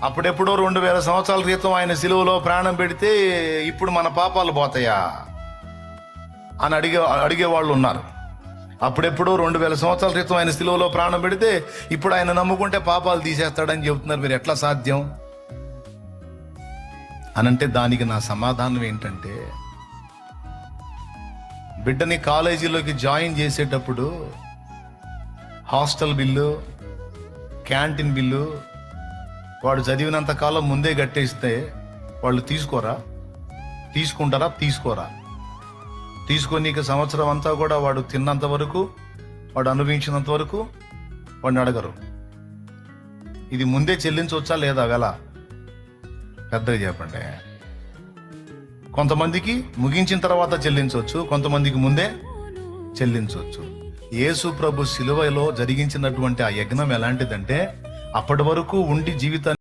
అప్పుడెప్పుడో 2000 సంవత్సరాల క్రితం ఆయన సిలువలో ప్రాణం పెడితే ఇప్పుడు మన పాపాలు పోతాయా అని అడిగేవాళ్ళు ఉన్నారు. అప్పుడెప్పుడో 2000 సంవత్సరాల క్రితం ఆయన సిలువలో ప్రాణం పెడితే ఇప్పుడు ఆయన నమ్ముకుంటే పాపాలు తీసేస్తాడని చెబుతున్నారు. మీరు ఎట్లా సాధ్యం అనంటే దానికి నా సమాధానం ఏంటంటే, బిడ్డని కాలేజీలోకి జాయిన్ చేసేటప్పుడు హాస్టల్ బిల్లు, క్యాంటీన్ బిల్లు వాడు చదివినంత కాలం ముందే కట్టేస్తే వాళ్ళు తీసుకుంటారా? తీసుకొని సంవత్సరం అంతా కూడా వాడు తిన్నంత వరకు, వాడు అనుభవించినంత వరకు వాడిని అడగరు. ఇది ముందే చెల్లించవచ్చా లేదా? వెల పెద్దగా చెప్పండి. కొంతమందికి ముగించిన తర్వాత చెల్లించవచ్చు, కొంతమందికి ముందే చెల్లించవచ్చు. యేసు ప్రభు శిలువలో జరిగించినటువంటి ఆ యజ్ఞం ఎలాంటిదంటే, అప్పటి వరకు ఉండి జీవితాన్ని